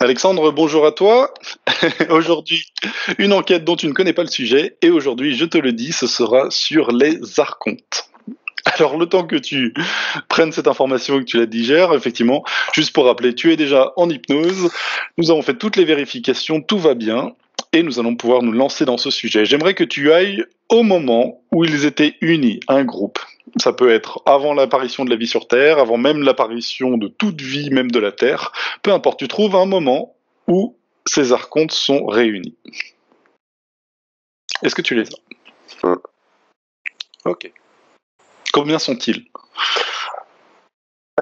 Alexandre, bonjour à toi. Aujourd'hui, une enquête dont tu ne connais pas le sujet, et aujourd'hui, je te le dis, ce sera sur les archontes. Alors, le temps que tu prennes cette information et que tu la digères, effectivement, juste pour rappeler, tu es déjà en hypnose, nous avons fait toutes les vérifications, tout va bien, et nous allons pouvoir nous lancer dans ce sujet. J'aimerais que tu ailles au moment où ils étaient unis, un groupe. Ça peut être avant l'apparition de la vie sur Terre, avant même l'apparition de toute vie, même de la Terre. Peu importe, tu trouves un moment où ces archontes sont réunis. Est-ce que tu les as? Ok. Combien sont-ils?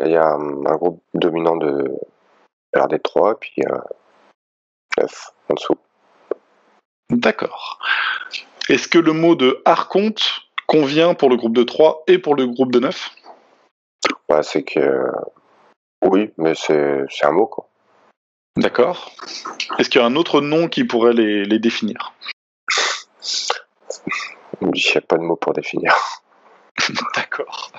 Il y a un groupe dominant de RD3, puis 9 en dessous. D'accord. Est-ce que le mot de archonte convient pour le groupe de 3 et pour le groupe de 9? Bah, c'est que... Oui, mais c'est un mot, quoi. D'accord. Est-ce qu'il y a un autre nom qui pourrait les définir? Il n'y a pas de mot pour définir. D'accord.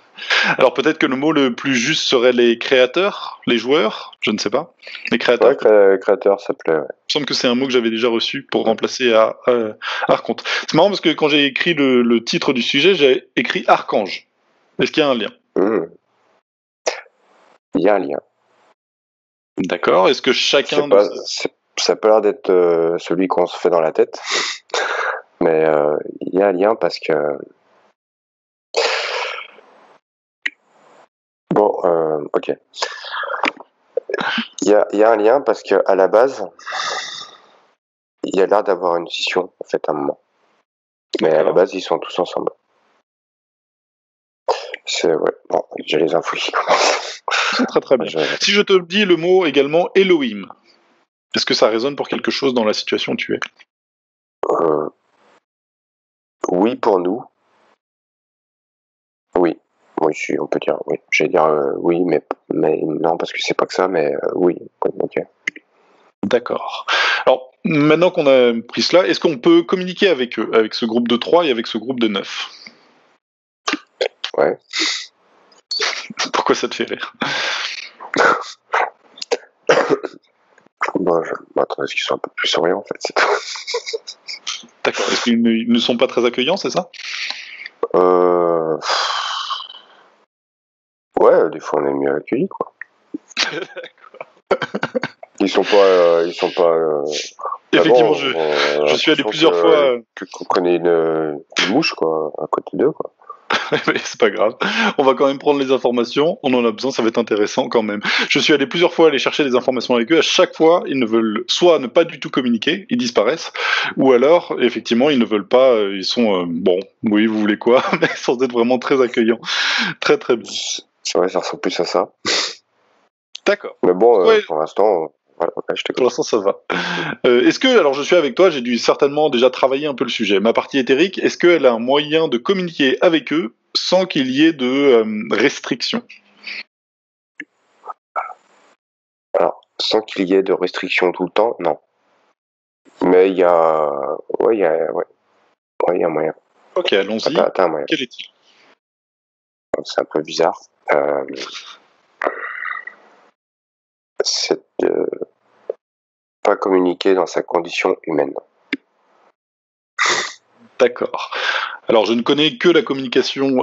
Alors peut-être que le mot le plus juste serait les créateurs, les joueurs, je ne sais pas. Les créateurs. Ouais, créateur, ça plaît, ouais. Il me semble que c'est un mot que j'avais déjà reçu pour remplacer archonte. C'est marrant parce que quand j'ai écrit le titre du sujet, j'ai écrit archange. Est-ce qu'il y a un lien? Il y a un lien. D'accord. Est-ce que chacun... Ça peut l'air d'être celui qu'on se fait dans la tête, mais il y a un lien parce que... Bon, ok. Il y a un lien parce que à la base, il y a l'air d'avoir une scission, en fait, à un moment. Mais à la base, ils sont tous ensemble. Ouais. Bon, j'ai les infos qui commencent. C'est très très bien. Si je te dis le mot également Elohim, est-ce que ça résonne pour quelque chose dans la situation où tu es? Oui, pour nous. Oui. Oui, on peut dire oui. J'allais dire oui, mais non, parce que c'est pas que ça, mais oui. Ok. D'accord. Alors, maintenant qu'on a pris cela, est-ce qu'on peut communiquer avec eux, avec ce groupe de 3 et avec ce groupe de 9? Ouais. Pourquoi ça te fait rire? Bon, attends, est-ce qu'ils sont un peu plus souriants, en fait, c'est tout. D'accord. Est-ce qu'ils ne sont pas très accueillants, c'est ça? Ouais, des fois on est mieux accueillis, quoi. Ils sont pas. Effectivement, je suis allé plusieurs fois. Qu'on connaît une mouche, quoi, à côté d'eux, quoi. Mais c'est pas grave. On va quand même prendre les informations. On en a besoin, ça va être intéressant quand même. Je suis allé plusieurs fois aller chercher des informations avec eux. À chaque fois, ils ne veulent soit ne pas du tout communiquer, ils disparaissent, ou alors, effectivement, ils ne veulent pas. Ils sont bon, oui, vous voulez quoi, mais sans être vraiment très accueillants. Très très bien. C'est vrai, ça ressemble plus à ça. D'accord. Mais bon, ouais. Pour l'instant. Voilà, je t'écoute. Pour l'instant, ça va. Est-ce que, alors je suis avec toi, j'ai dû certainement déjà travailler un peu le sujet. Ma partie éthérique, est-ce qu'elle a un moyen de communiquer avec eux sans qu'il y ait de restrictions? Alors, sans qu'il y ait de restrictions tout le temps, non. Mais il y a... Ouais, il y a un moyen. Ok, allons-y. T'as un moyen. Quel est-il? C'est un peu bizarre. C'est de pas communiquer dans sa condition humaine. D'accord. Alors, je ne connais que la communication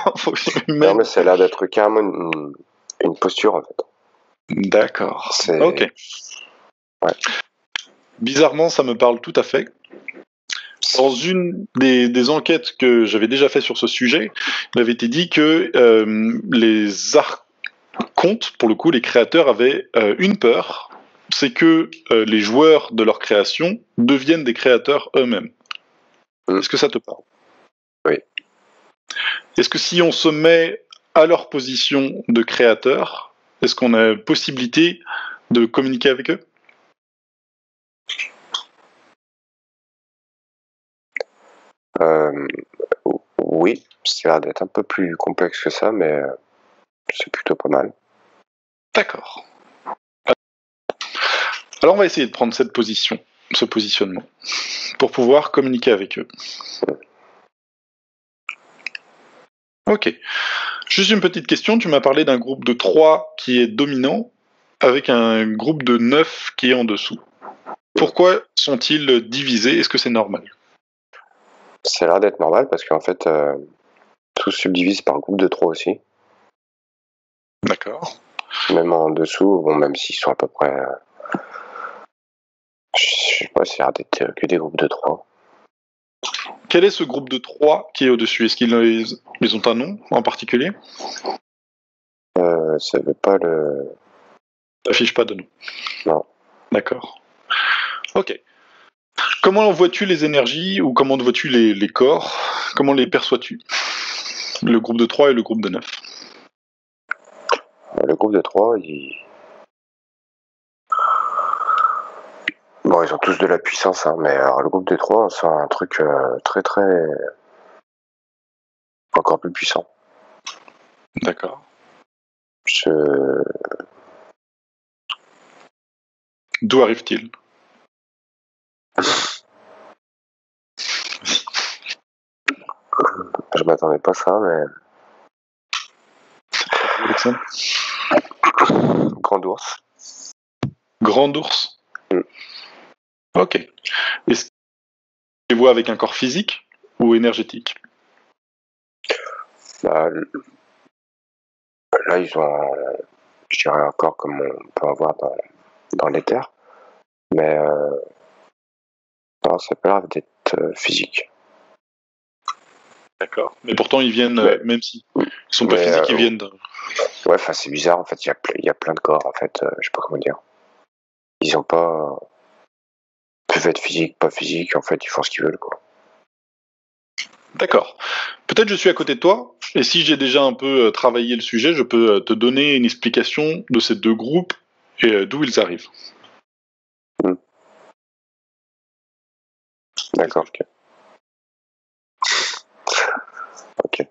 en fonction humaine. Non, mais ça a l'air d'être carrément une posture, en fait. D'accord. Ok. Ouais. Bizarrement, ça me parle tout à fait. Dans une des enquêtes que j'avais déjà fait sur ce sujet, il avait été dit que les archontes, pour le coup, les créateurs avaient une peur, c'est que les joueurs de leur création deviennent des créateurs eux-mêmes. Est-ce que ça te parle? Oui. Est-ce que si on se met à leur position de créateur, est-ce qu'on a possibilité de communiquer avec eux? Oui, ça a l'air d'être un peu plus complexe que ça, mais c'est plutôt pas mal. D'accord. Alors on va essayer de prendre cette position, ce positionnement, pour pouvoir communiquer avec eux. Ok. Juste une petite question, tu m'as parlé d'un groupe de 3 qui est dominant. avec un groupe de 9 qui est en dessous. Pourquoi sont-ils divisés? Est-ce que c'est normal? Ça a l'air d'être normal parce qu'en fait, tout se subdivise par groupe de 3 aussi. D'accord. Même en dessous, bon, même s'ils sont à peu près. Je sais pas, ça a l'air d'être que des groupes de 3. Quel est ce groupe de 3 qui est au-dessus? Est-ce qu'ils ont un nom en particulier? Ça veut pas le. Ça affiche pas de nom. Non. D'accord. Ok. Comment vois-tu les énergies ou comment vois-tu les corps? Comment les perçois-tu? Le groupe de 3 et le groupe de 9. Le groupe de 3, bon, ils ont tous de la puissance, hein, mais alors, le groupe de 3, c'est un truc très très. Encore plus puissant. D'accord. D'où arrive-t-il? Je m'attendais pas à ça, mais. Alexandre? Grand ours. Grand ours. Ok. Est-ce que tu les vois avec un corps physique ou énergétique? Bah, là, ils ont, je dirais, un corps comme on peut avoir dans l'éther, mais non, ça peut l'air d'être physique. D'accord. Mais pourtant, ils viennent, Mais- même s'ils sont pas physiques, ils viennent d'un. Ouais, enfin, c'est bizarre, en fait, il y a plein de corps, en fait, je sais pas comment dire. Ils ont pas. Ils peuvent être physiques, pas physiques, en fait, ils font ce qu'ils veulent, quoi. D'accord. Peut-être je suis à côté de toi, et si j'ai déjà un peu travaillé le sujet, je peux te donner une explication de ces deux groupes et d'où ils arrivent. D'accord, ok. Ok.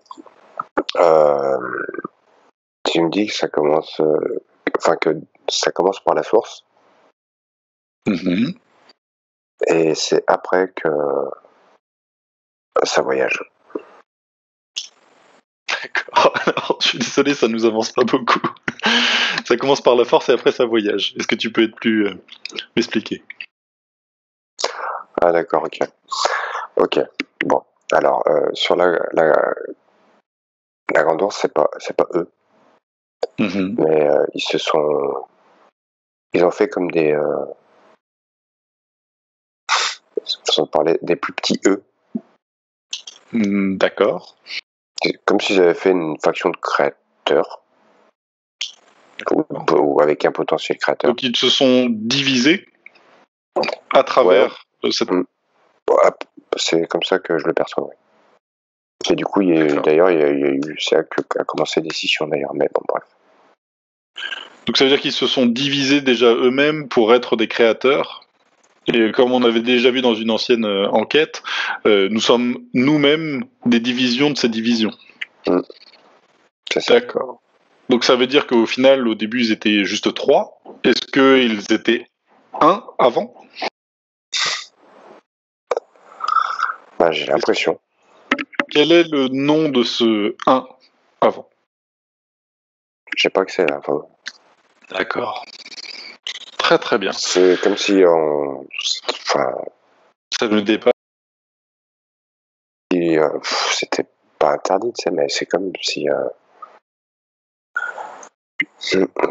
Tu me dis que ça commence. Enfin, que ça commence par la source, Mhm. et c'est après que ça voyage. D'accord. Alors, je suis désolé, ça nous avance pas beaucoup. Ça commence par la force et après ça voyage. Est-ce que tu peux être plus m'expliquer? Ah, d'accord, ok. Ok. Bon. Alors, sur la grande ours, c'est pas eux, Mhm. mais ils ont fait comme des, façon de parler, des plus petits eux. D'accord. C'est comme s'ils avaient fait une faction de créateurs, ou avec un potentiel créateur. Donc ils se sont divisés à travers cette. Mm. C'est comme ça que je le perçois, ouais. Et du coup, D'accord. d'ailleurs, il y a eu, c'est là qu'a commencé des scissions, d'ailleurs, mais bon, bref. Donc ça veut dire qu'ils se sont divisés déjà eux-mêmes pour être des créateurs. Et comme on avait déjà vu dans une ancienne enquête, nous sommes nous-mêmes des divisions de ces divisions. C'est ça. D'accord. Donc ça veut dire qu'au final, au début, ils étaient juste 3. Est-ce qu'ils étaient 1 avant? Bah, j'ai l'impression. Quel est le nom de ce 1 avant? Je sais pas que c'est là. Enfin, D'accord. Très très bien. c'est comme si enfin, Ça ne dépasse. c'était pas interdit, tu sais, mais c'est comme si.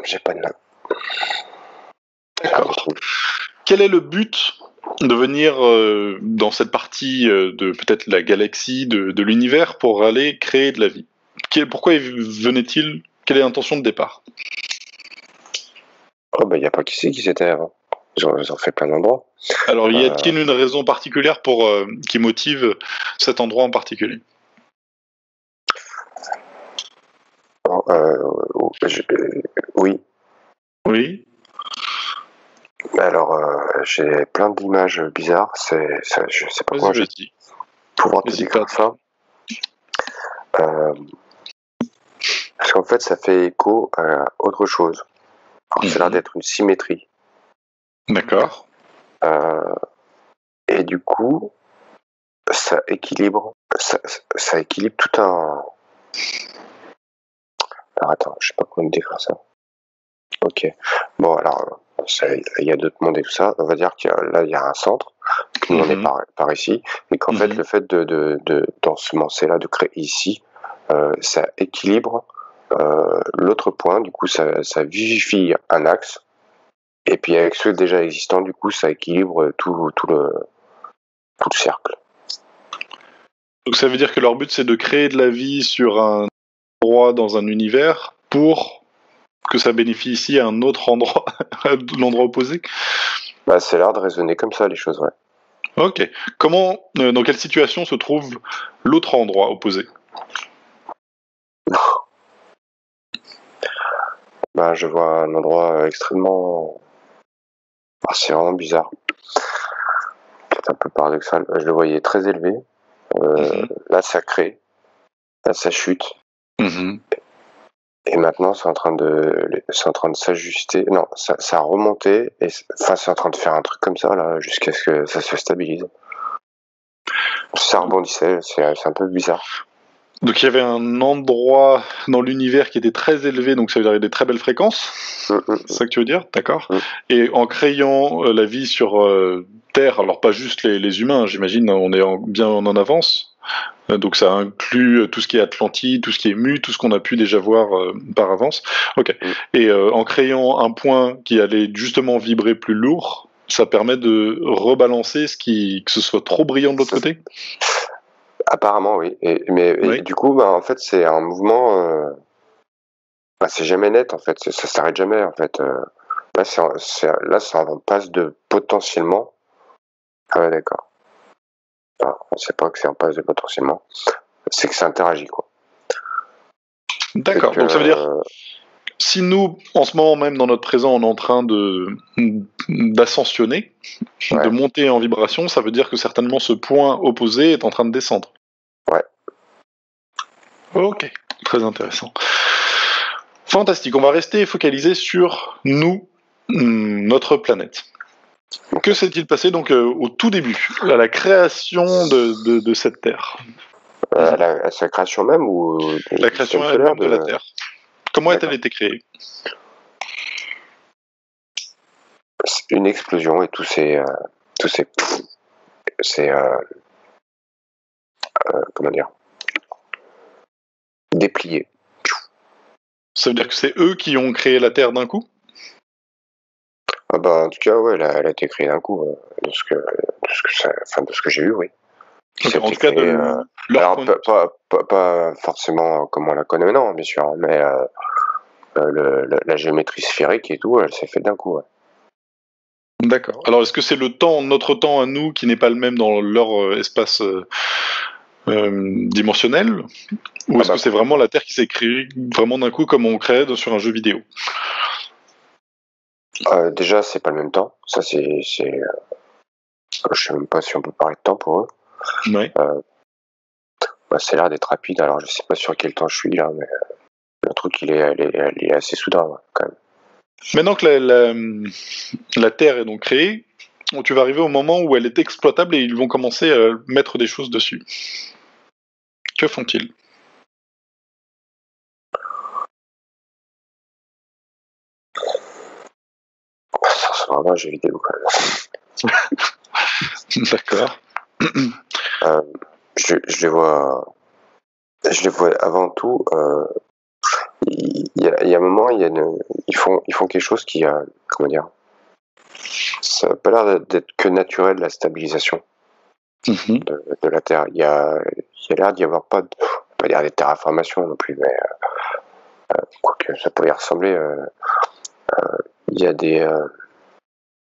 J'ai pas de nom. D'accord. Quel est le but de venir dans cette partie de peut-être la galaxie, de l'univers, pour aller créer de la vie? Pourquoi venait-il? Quelle est l'intention de départ? Oh, bah, y a pas qui c'est qui c'était avant. Ils ont fait plein d'endroits. Alors, y a-t-il une raison particulière qui motive cet endroit en particulier? Oui. Oui. Alors, j'ai plein d'images bizarres. Je sais pas comment je vais Vas-y. pouvoir te décrire ça. Parce qu'en fait, ça fait écho à autre chose. Alors, ça a l'air d'être une symétrie. D'accord. Et du coup, ça équilibre tout un. Alors attends, je sais pas comment décrire ça. Ok. Bon, alors, il y a d'autres mondes et tout ça. On va dire il y a un centre, que nous on est par ici, et qu'en fait, le fait d'ensemencer là, de créer ici, ça équilibre l'autre point. Du coup, ça vivifie un axe. Et puis avec ceux déjà existants, du coup, ça équilibre tout le cercle. Donc ça veut dire que leur but c'est de créer de la vie sur un endroit dans un univers pour que ça bénéficie à un autre endroit, à l'endroit opposé. Bah, c'est l'air de raisonner comme ça les choses, ouais. Ok. Dans quelle situation se trouve l'autre endroit opposé? Bah, je vois un endroit extrêmement... Ah, c'est vraiment bizarre. Peut-être un peu paradoxal. Je le voyais très élevé. Là, ça crée. Là, ça chute. Et maintenant, c'est en train de s'ajuster. Non, ça a remonté. C'est en train de faire un truc comme ça, là, jusqu'à ce que ça se stabilise. Ça rebondissait. C'est un peu bizarre. Donc il y avait un endroit dans l'univers qui était très élevé, donc ça veut dire des très belles fréquences. C'est ça que tu veux dire? D'accord. Et en créant la vie sur Terre, alors pas juste les humains, j'imagine, on est bien en avance. Donc ça inclut tout ce qui est Atlantide, tout ce qui est Mu, tout ce qu'on a pu déjà voir par avance. Ok. Et en créant un point qui allait justement vibrer plus lourd, ça permet de rebalancer que ce soit trop brillant de l'autre côté? Apparemment, oui. Mais du coup, bah, en fait, c'est un mouvement... Bah, c'est jamais net, en fait. Ça s'arrête jamais, en fait. Là, ça en passe de potentiellement... Ah ouais, d'accord. Enfin, c'est pas que c'est en passe de potentiellement. C'est que ça interagit, quoi. D'accord. Donc ça veut dire... Si nous, en ce moment même, dans notre présent, on est en train d'ascensionner, de monter en vibration, ça veut dire que certainement ce point opposé est en train de descendre. Ouais. Ok, très intéressant. Fantastique, on va rester focalisé sur nous, notre planète. Que s'est-il passé donc au tout début, à la création de cette Terre? À sa création même ou la création elle-même de la Terre. Comment a-t-elle été créée? Une explosion et comment dire, déplié. Ça veut dire que c'est eux qui ont créé la Terre d'un coup? Ah bah, en tout cas, ouais, elle a été créée d'un coup, de ce que j'ai vu, oui. Okay, en tout cas, alors, pas forcément comme on la connaît maintenant, bien sûr, mais la géométrie sphérique et tout, elle s'est faite d'un coup, ouais. D'accord. Alors, est-ce que c'est notre temps à nous, qui n'est pas le même dans leur espace dimensionnel, ou est-ce que c'est vraiment la Terre qui s'est créée vraiment d'un coup, comme on crée sur un jeu vidéo? Déjà, c'est pas le même temps. Ça, je sais même pas si on peut parler de temps pour eux. Ouais. Ça a l'air d'être rapide. Alors, je sais pas sur quel temps je suis là, mais le truc, il est assez soudain, ouais, quand même. Maintenant que la Terre est donc créée, tu vas arriver au moment où elle est exploitable et ils vont commencer à mettre des choses dessus. Que font-ils? Ça, c'est vraiment un jeu vidéo, quand même. D'accord. Je les vois avant tout. Il y a un moment, ils font quelque chose qui a, comment dire, ça n'a pas l'air d'être que naturel, la stabilisation de la Terre. Il y a l'air d'y avoir pas dire des terraformations non plus, mais quoique ça pourrait y ressembler. Il y a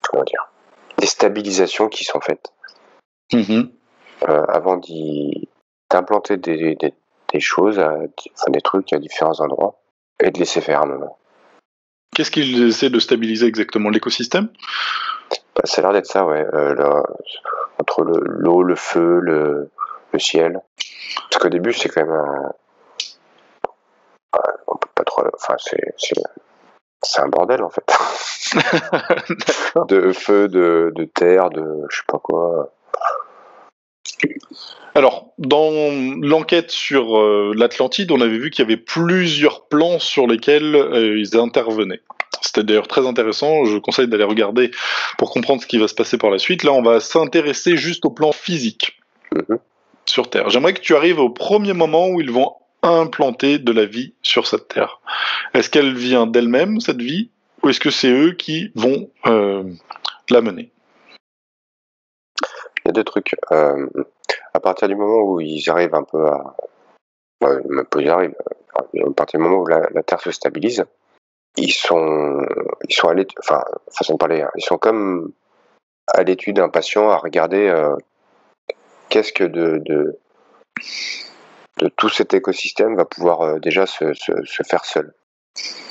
comment dire, des stabilisations qui sont faites avant d'implanter des choses, des trucs à différents endroits et de laisser faire un moment. Qu'est-ce qu'ils essaient de stabiliser exactement? L'écosystème? Ça a l'air d'être ça, ouais. Entre l'eau, le feu, le ciel. Parce qu'au début, c'est quand même on peut pas trop... Enfin, c'est un bordel, en fait. De feu, de terre, de je sais pas quoi. Alors, dans l'enquête sur l'Atlantide, on avait vu qu'il y avait plusieurs plans sur lesquels ils intervenaient. C'était d'ailleurs très intéressant, je conseille d'aller regarder pour comprendre ce qui va se passer par la suite. Là, on va s'intéresser juste au plan physique sur Terre. J'aimerais que tu arrives au premier moment où ils vont implanter de la vie sur cette Terre. Est-ce qu'elle vient d'elle-même, cette vie, ou est-ce que c'est eux qui vont la mener? Il y a deux trucs. À partir du moment où ils arrivent un peu à... même pas ils arrivent, à partir du moment où la Terre se stabilise, ils sont à l'étude, enfin, façon de parler, hein, ils sont comme à l'étude impatients à regarder qu'est-ce que de tout cet écosystème va pouvoir déjà se faire seul.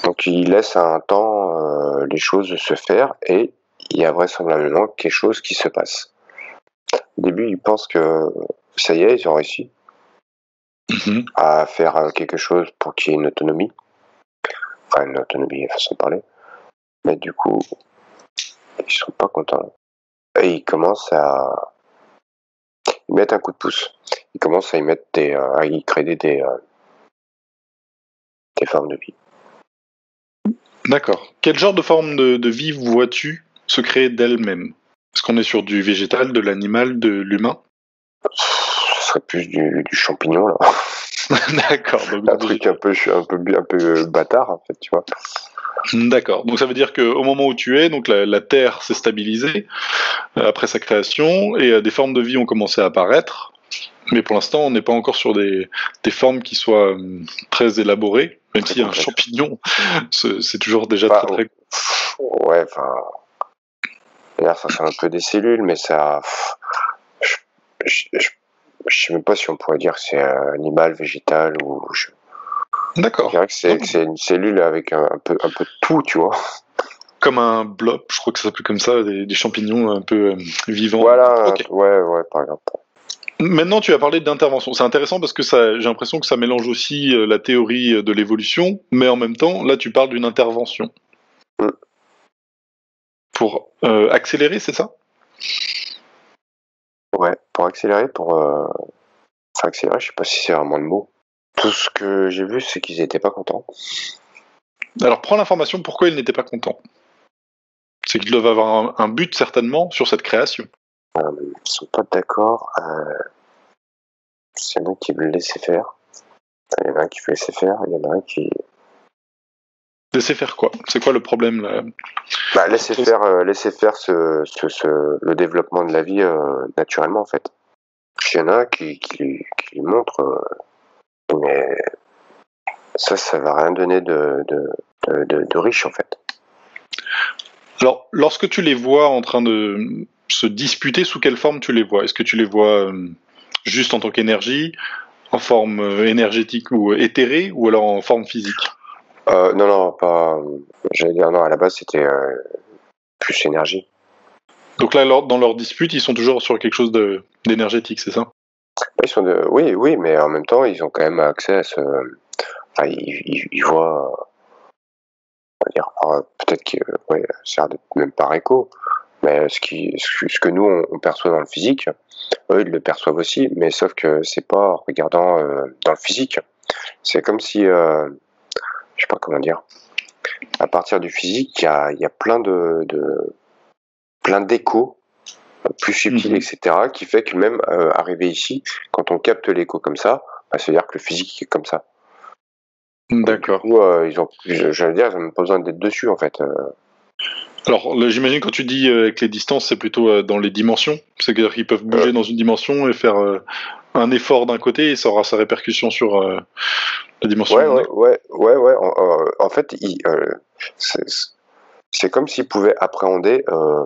Donc ils laissent un temps les choses se faire et il y a vraisemblablement quelque chose qui se passe. Au début, ils pensent que ça y est, ils ont réussi à faire quelque chose pour qu'il y ait une autonomie. Enfin, une autonomie, façon de parler. Mais du coup, ils sont pas contents. Et ils commencent à y mettre un coup de pouce. Ils commencent à y mettre à y créer des formes de vie. D'accord. Quel genre de forme de vie vois-tu se créer d'elle-même? Est-ce qu'on est sur du végétal, de l'animal, de l'humain? Ce serait plus du champignon, là. D'accord. Donc Un truc un peu bâtard, en fait, tu vois. D'accord. Donc ça veut dire qu'au moment où tu es, donc la Terre s'est stabilisée après sa création et des formes de vie ont commencé à apparaître. Mais pour l'instant, on n'est pas encore sur des formes qui soient très élaborées, même Très si un complexe. champignon, c'est toujours déjà Bah, très. ouais, enfin. D'ailleurs, ça c'est un peu des cellules, mais ça. Je sais même pas si on pourrait dire que c'est animal, végétal ou. D'accord. Je dirais que c'est une cellule avec un peu de tout, tu vois. Comme un blob, je crois que ça s'appelle comme ça, des champignons un peu vivants. Voilà, Ok. ouais, par exemple. Maintenant, tu as parlé d'intervention. C'est intéressant parce que ça, j'ai l'impression que ça mélange aussi la théorie de l'évolution, mais en même temps, là, tu parles d'une intervention. Pour accélérer, c'est ça? Ouais, pour accélérer, Enfin, accélérer, je sais pas si c'est vraiment le mot. Tout ce que j'ai vu, c'est qu'ils étaient pas contents. Alors, prends l'information pourquoi ils n'étaient pas contents. C'est qu'ils doivent avoir un but, certainement, sur cette création. Ils sont pas d'accord. C'est nous qui veut le laisser faire. Il y en a un qui veut laisser faire, il y en a un qui... Laisser faire quoi? C'est quoi le problème, là? Bah, laisser faire le développement de la vie naturellement, en fait. Il y en a un qui montre, mais ça va rien donner de riche, en fait. Alors, lorsque tu les vois en train de se disputer, sous quelle forme tu les vois? Est-ce que tu les vois juste en tant qu'énergie, en forme énergétique ou éthérée, ou alors en forme physique? Non, pas... J'allais dire, non, à la base, c'était plus énergie. Donc là, dans leur dispute, ils sont toujours sur quelque chose d'énergétique, c'est ça? Ils sont oui, mais en même temps, ils ont quand même accès à ce... Enfin, ils voient... On va dire, peut-être que ouais, ça a l'air d'être même par écho, mais ce que nous, on perçoit dans le physique, eux, ils le perçoivent aussi, mais sauf que c'est pas en regardant dans le physique. C'est comme si... je sais pas comment dire. À partir du physique, il y a plein d'échos plus subtil, etc., qui fait que même arrivé ici, quand on capte l'écho comme ça, bah, c'est-à-dire que le physique est comme ça. D'accord. Du coup, j'allais dire, ils n'ont même pas besoin d'être dessus, en fait. Alors, j'imagine quand tu dis avec les distances, c'est plutôt dans les dimensions. C'est-à-dire qu'ils peuvent bouger dans une dimension et faire un effort d'un côté et ça aura sa répercussion sur la dimension. Ouais. En fait, c'est comme s'ils pouvaient appréhender un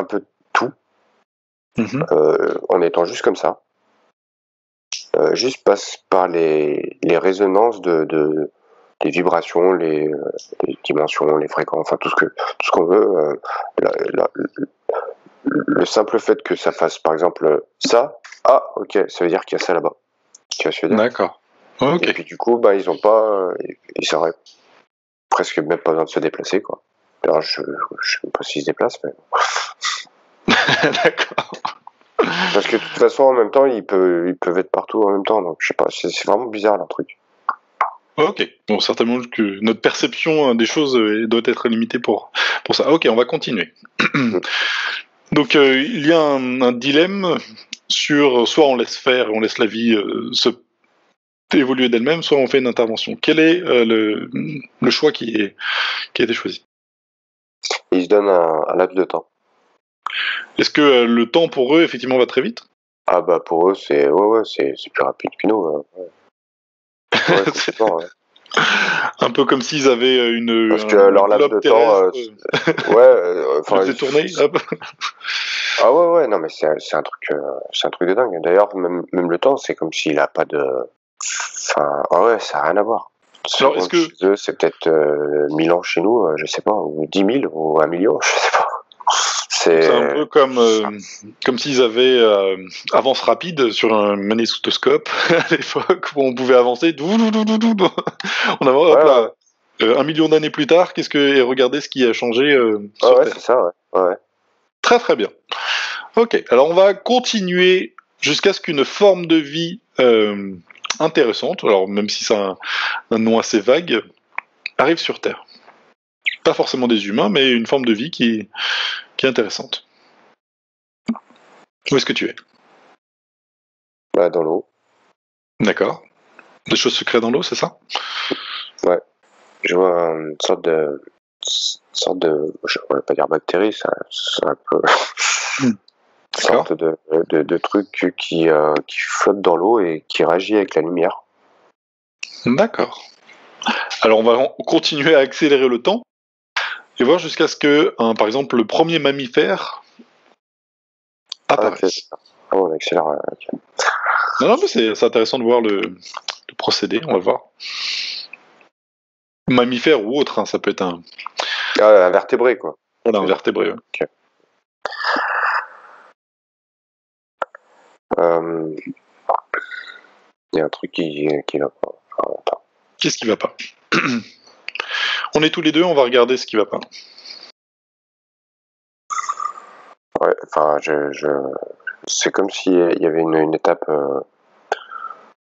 peu tout en étant juste comme ça. Juste passe par les résonances les vibrations, les dimensions, les fréquences, enfin tout ce qu'on veut. Le simple fait que ça fasse par exemple ça, ah ok, ça veut dire qu'il y a ça là-bas. Tu vois ce que je veux dire? D'accord. Ok. Et puis du coup, bah ils ont pas, ils auraient presque même pas besoin de se déplacer quoi. Alors je sais pas s'ils se déplacent, mais D'accord. Parce que de toute façon, en même temps, ils peuvent être partout en même temps. Donc, je sais pas, c'est vraiment bizarre, le truc. Ok, bon, certainement que notre perception des choses doit être limitée pour ça. Ok, on va continuer. Donc, il y a un dilemme sur soit on laisse faire, on laisse la vie se évoluer d'elle-même, soit on fait une intervention. Quel est le choix qui a été choisi? Ils se donnent un laps de temps. Est-ce que le temps pour eux, effectivement, va très vite? Ah bah pour eux, c'est plus rapide que nous. Ouais, C'est complètement, ouais. un peu comme s'ils avaient Parce que un leur laps globe de temps, terrestre, ouais, ils le enfin, faisaient tourner, hop. ah ouais, non mais c'est un truc de dingue. D'ailleurs, même le temps, c'est comme s'il a pas de, enfin, ah ouais, ça a rien à voir. Alors, est-ce Seconde que chez eux, c'est peut-être 1000 ans chez nous, je sais pas, ou 10 000 ou 1 million, je sais pas. c'est un peu C'est, comme s'ils avaient avance rapide sur un magnétoscope à l'époque où on pouvait avancer. On avance, hop ouais, là. 1 million d'années plus tard, et regardez ce qui a changé sur ouais, Terre. c'est ça, ouais. Très très bien. Ok, alors on va continuer jusqu'à ce qu'une forme de vie intéressante, alors même si c'est un nom assez vague, arrive sur Terre. Pas forcément des humains, mais une forme de vie qui est intéressante. Où est-ce que tu es? Bah, dans l'eau, D'accord. Des choses secrètes dans l'eau, c'est ça? ouais. Je vois une sorte de, je ne vais pas dire bactérie, c'est un peu, D'accord. sorte de truc qui flotte dans l'eau et qui réagit avec la lumière. D'accord. Alors on va continuer à accélérer le temps et voir jusqu'à ce que, par exemple, le premier mammifère Ah, ok. apparaisse. Ah, on accélère. Ok. Non, non, mais c'est intéressant de voir le procédé, on va voir. Mammifère ou autre, hein, ça peut être Ah, invertébré, quoi. voilà, un C'est ça. vertébré. Ouais. Ok. Euh, Il y a un truc qui va pas. Ah, attends. Qu'est-ce qui va pas? On est tous les deux, on va regarder ce qui va pas. Ouais, enfin, c'est comme s'il y avait une étape,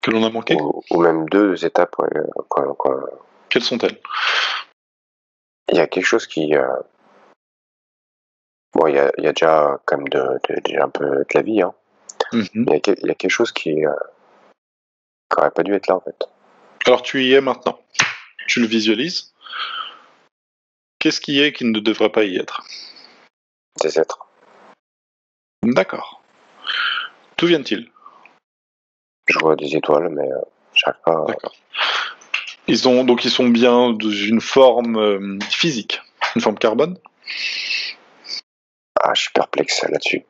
Que l'on a manqué? ou même deux étapes, ouais, Quelles sont-elles? il y a quelque chose qui, bon, il y a déjà quand même déjà un peu de la vie, hein. Mhm. Il y a quelque chose qui aurait pas dû être là, en fait. Alors tu y es maintenant. Tu le visualises. Qu'est-ce qui est qui ne devrait pas y être? Des êtres. D'accord. D'où viennent-ils? Je vois des étoiles, mais j'arrive pas. D'accord. Ils sont bien dans une forme physique, une forme carbone. Ah, je suis perplexe là-dessus.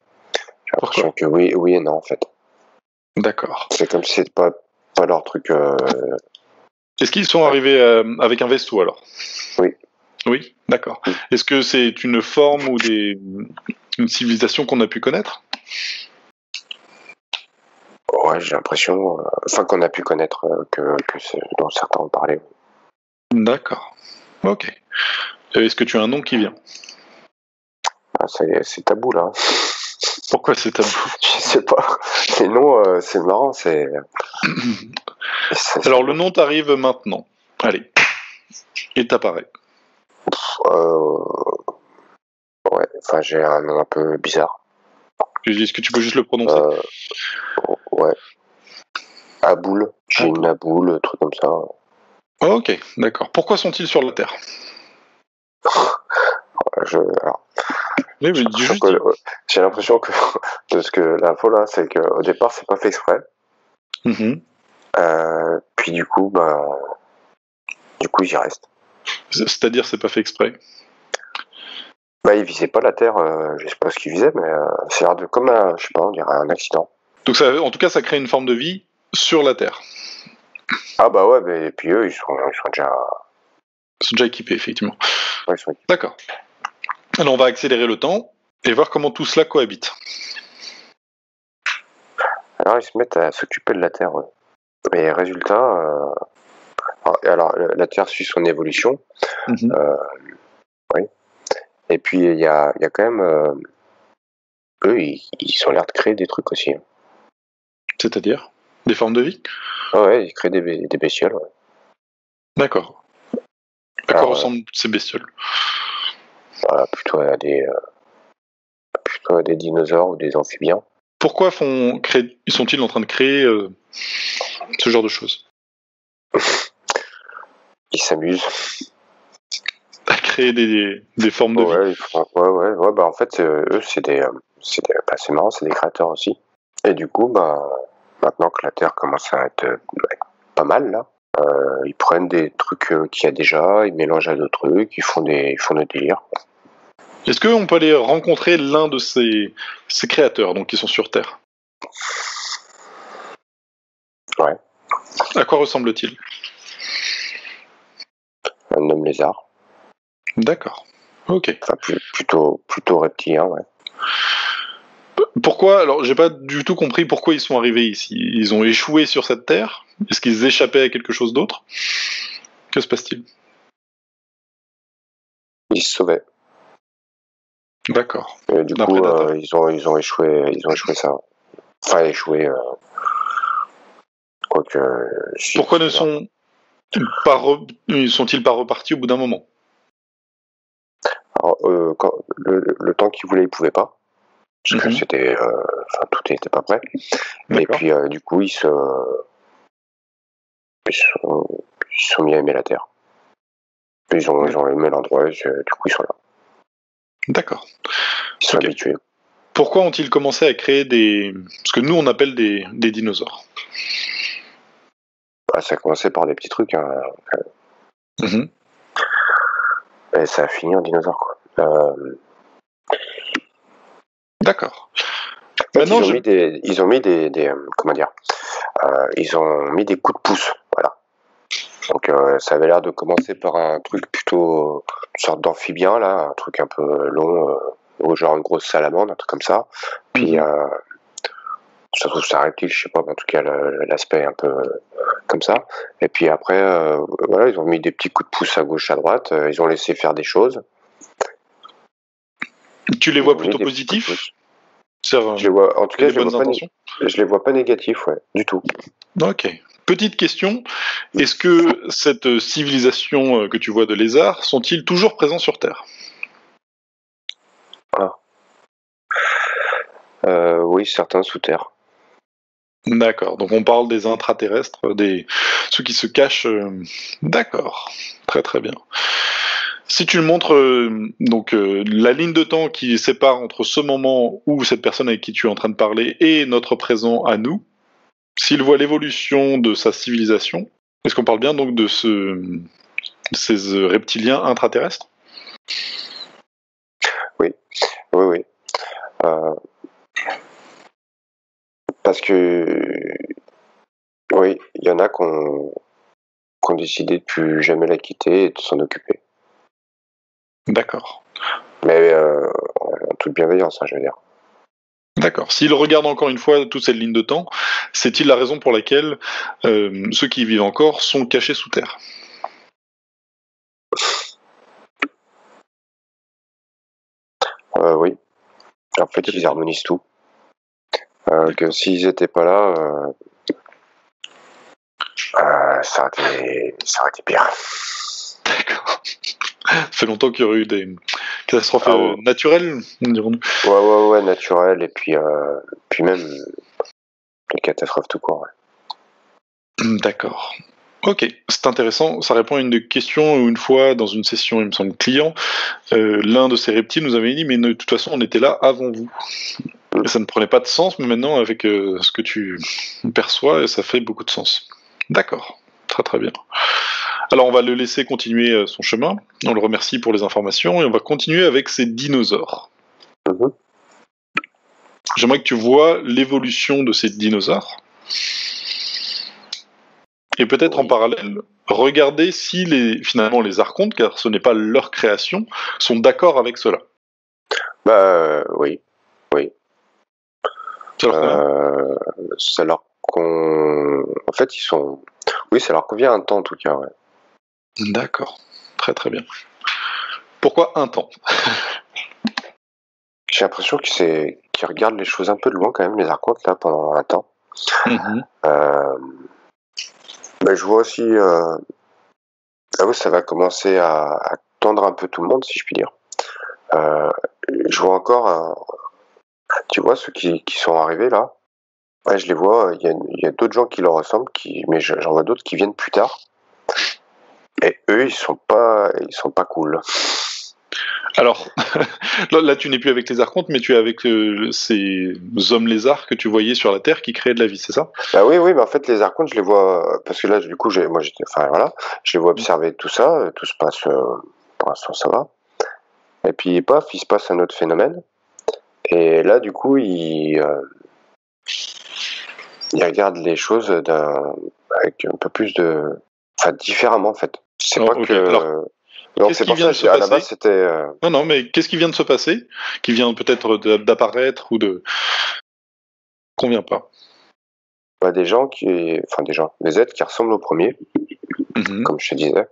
J'ai Pourquoi? l'impression que oui et non, en fait. D'accord. C'est comme si c'était pas leur truc. Est-ce qu'ils sont Ouais. arrivés avec un vaisseau alors? Oui. Oui, d'accord. Est-ce que c'est une forme ou une civilisation qu'on a pu connaître? Ouais, j'ai l'impression, enfin qu'on a pu connaître, dont certains ont parlé. D'accord. Ok. Est-ce que tu as un nom qui vient? Ah, c'est tabou là. Pourquoi c'est tabou? Je sais pas. Les noms, c'est marrant, Alors le nom t'arrive maintenant. Allez. Il t'apparaît. euh, ouais, enfin j'ai un nom un peu bizarre. Est-ce que tu peux juste le prononcer? Euh, ouais, Aboul, j'ai Ah, une Aboul, truc comme ça. ok, d'accord. Pourquoi sont-ils sur la Terre? Alors, Oui, mais juste dis. j'ai l'impression que de ce que l'info là, c'est qu'au départ c'est pas fait exprès. Mhm. Puis du coup j'y reste. C'est-à-dire c'est pas fait exprès. Bah, il visait pas la Terre, je sais pas ce qu'il visait, mais c'est l'air de comme je sais pas, on dirait un accident. Donc en tout cas, ça crée une forme de vie sur la Terre. Ah bah ouais, mais et puis eux, ils sont déjà, Ils sont déjà équipés, effectivement. ouais, ils sont... D'accord. Alors on va accélérer le temps et voir comment tout cela cohabite. Alors ils se mettent à s'occuper de la Terre. Ouais. Et résultat, alors la Terre suit son évolution, Mhm. oui. Et puis il y a quand même eux, ils ont l'air de créer des trucs aussi. Hein. C'est-à-dire des formes de vie? Ah ouais, ils créent des bestioles. Ouais. D'accord. À quoi ressemblent ces bestioles? Plutôt à des dinosaures ou des amphibiens. Pourquoi sont-ils en train de créer ce genre de choses? Ils s'amusent. À créer des formes de vie? Ouais, bah en fait, eux, c'est marrant, c'est des créateurs aussi. Et du coup, bah, maintenant que la Terre commence à être pas mal, là, ils prennent des trucs qu'il y a déjà, ils mélangent à d'autres trucs, ils font des délires. Est-ce qu'on peut aller rencontrer l'un de ces créateurs, donc qui sont sur Terre? Ouais. À quoi ressemble-t-il? Un homme lézard. D'accord. Ok. Enfin, plutôt reptilien, ouais. Pourquoi? Alors, j'ai pas du tout compris pourquoi ils sont arrivés ici. Ils ont échoué sur cette Terre? Est-ce qu'ils échappaient à quelque chose d'autre? Que se passe-t-il? Ils se sauvaient. D'accord. Et du coup, ils ont échoué ça. Enfin, échoué. Quoique. Pourquoi sont-ils pas repartis au bout d'un moment? Alors, le temps qu'ils voulaient, ils pouvaient pas. Parce que c'était. Tout n'était pas prêt. Et puis, du coup, ils se sont mis à aimer la Terre. Ils ont aimé l'endroit, du coup, ils sont là. D'accord. Ils sont habitués. Pourquoi ont-ils commencé à créer ce que nous on appelle des dinosaures? Bah, ça a commencé par des petits trucs. Hein. Et ça a fini en dinosaure, quoi. D'accord. Maintenant, ils ont mis des comment dire, ils ont mis des coups de pouce, voilà. Donc ça avait l'air de commencer par un truc plutôt une sorte d'amphibien là, un truc un peu long, ou genre une grosse salamandre, un truc comme ça. Puis ça se trouve c'est un reptile, je sais pas, mais en tout cas l'aspect un peu comme ça. Et puis après, voilà, ils ont mis des petits coups de pouce à gauche, à droite. Ils ont laissé faire des choses. Tu les vois plutôt positifs? Je les vois, en tout cas, je les vois pas négatifs, ouais, du tout. Ok. Petite question, est-ce que cette civilisation que tu vois de lézards sont-ils toujours présents sur Terre? Oui, certains sous terre. D'accord, donc on parle des intraterrestres, ceux qui se cachent. D'accord, très très bien. Si tu le montres, la ligne de temps qui sépare entre ce moment où cette personne avec qui tu es en train de parler et notre présent à nous, s'il voit l'évolution de sa civilisation, est-ce qu'on parle bien donc de ces reptiliens intraterrestres? Oui. Parce que oui, il y en a qui ont décidé de plus jamais la quitter et de s'en occuper. D'accord. Mais en toute bienveillance, hein, je veux dire. D'accord. S'il regarde encore une fois toute cette ligne de temps, c'est-il la raison pour laquelle ceux qui y vivent encore sont cachés sous terre? Oui. En fait, ils harmonisent tout. Que s'ils étaient pas là, ça aurait été pire. D'accord. Ça fait longtemps qu'il y aurait eu des catastrophes naturelles, dirons-nous. Ouais, naturelles, et puis même des catastrophes tout court. Ouais. D'accord. Ok, c'est intéressant. Ça répond à une question où une fois, dans une session, il me semble, client, l'un de ces reptiles nous avait dit, mais de toute façon, on était là avant vous. Et ça ne prenait pas de sens, mais maintenant, avec ce que tu perçois, ça fait beaucoup de sens. D'accord, très très bien. Alors, on va le laisser continuer son chemin. On le remercie pour les informations et on va continuer avec ces dinosaures. J'aimerais que tu vois l'évolution de ces dinosaures. Et peut-être en parallèle, regarder si finalement les archontes, car ce n'est pas leur création, sont d'accord avec cela. Bah oui. Ça leur convient. En fait, ils sont. Oui, ça leur convient un temps en tout cas. Ouais. D'accord, très très bien. Pourquoi un temps? J'ai l'impression qu'ils qui regardent les choses un peu de loin quand même, les archontes, là, pendant un temps. Mhm. Mais je vois aussi, ça va commencer à tendre un peu tout le monde, si je puis dire. Je vois encore, tu vois, ceux qui sont arrivés là, ouais, je les vois, il y a d'autres gens qui leur ressemblent, mais j'en vois d'autres qui viennent plus tard. Et eux, ils sont pas cool. Alors, là, tu n'es plus avec les archontes, mais tu es avec ces hommes lézards que tu voyais sur la Terre qui créaient de la vie, c'est ça? Bah oui, mais en fait, les archontes, je les vois, parce que là, du coup, enfin voilà, je les vois observer tout ça, tout se passe, pour l'instant, ça va. Et puis, paf, il se passe un autre phénomène. Et là, du coup, il regarde les choses avec un peu plus enfin, différemment, en fait. C'est pas Ok. que, Alors, donc qu'est-ce c'est qui pour vient ça, de se à la base, passer? c'était, Non, mais qu'est-ce qui vient de se passer? Qui vient peut-être d'apparaître ou de... Convient pas. des gens des êtres qui ressemblent au premier, Mhm. comme je te disais,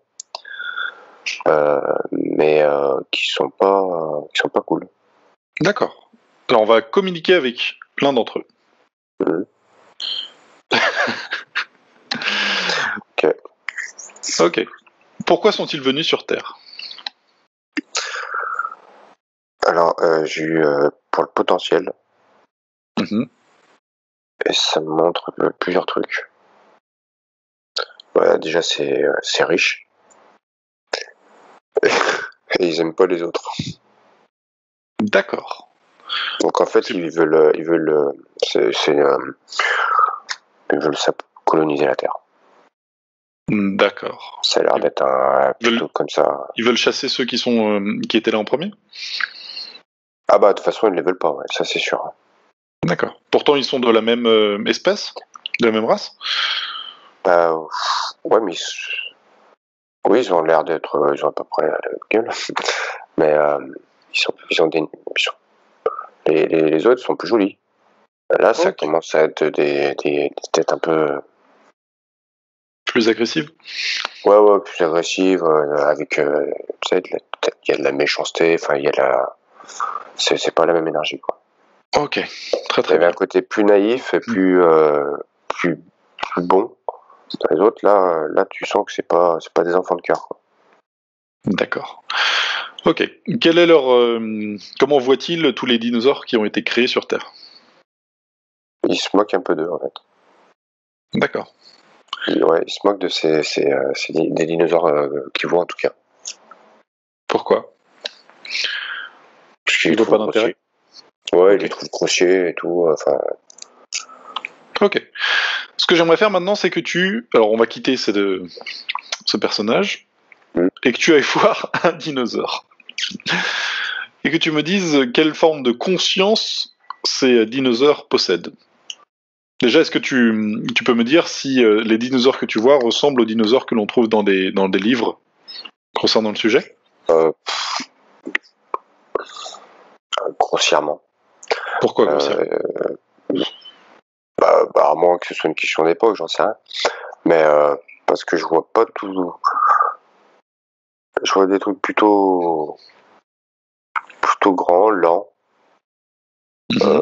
mais qui sont pas cool. D'accord. Alors, on va communiquer avec l'un d'entre eux. Mhm. Ok. Ok. Pourquoi sont-ils venus sur Terre? Alors, j'ai eu pour le potentiel, Mhm. et ça me montre plusieurs trucs. Ouais, déjà, c'est riche, et ils aiment pas les autres. D'accord. Donc en fait, C'est- c'est, ils veulent coloniser la Terre. D'accord. Ça a l'air d'être Ils veulent, plutôt comme ça. ils veulent chasser ceux qui étaient là en premier? Ah bah de toute façon, ils ne les veulent pas, ouais, ça c'est sûr. D'accord. Pourtant, ils sont de la même espèce? De la même race? Bah, ouais, mais oui, ils ont l'air d'être, ils ont à peu près la même gueule, mais ils ont les autres sont plus jolis. Là, ça Ok. commence à être des têtes un peu, Plus agressive? ouais, plus agressives, avec, tu sais, il y a de la méchanceté, enfin, il y a c'est pas la même énergie, quoi. Ok. Très Il y très avait un bien. côté plus naïf et plus, plus bon. Dans les autres, là, tu sens que c'est pas des enfants de cœur, quoi. D'accord. Ok. Quel est comment voient-ils tous les dinosaures qui ont été créés sur Terre? Ils se moquent un peu d'eux, en fait. D'accord. Ouais, ils se moquent de des dinosaures qu'ils voient, en tout cas. Pourquoi? Parce qu'ils les Ils voient pas trouvent d'intérêt? grossiers. Ouais, ils les Ok. trouvent grossiers et tout. Enfin, Ok. Ce que j'aimerais faire maintenant, c'est que alors on va quitter ce personnage hmm. et que tu ailles voir un dinosaure et que tu me dises quelle forme de conscience ces dinosaures possèdent. Déjà, est-ce que tu peux me dire si les dinosaures que tu vois ressemblent aux dinosaures que l'on trouve dans des livres concernant le sujet? Euh, Grossièrement. Pourquoi grossièrement? Euh, à moins que ce soit une question d'époque, j'en sais rien. Mais parce que je vois pas tout. Je vois des trucs plutôt grands, lents. Mhm.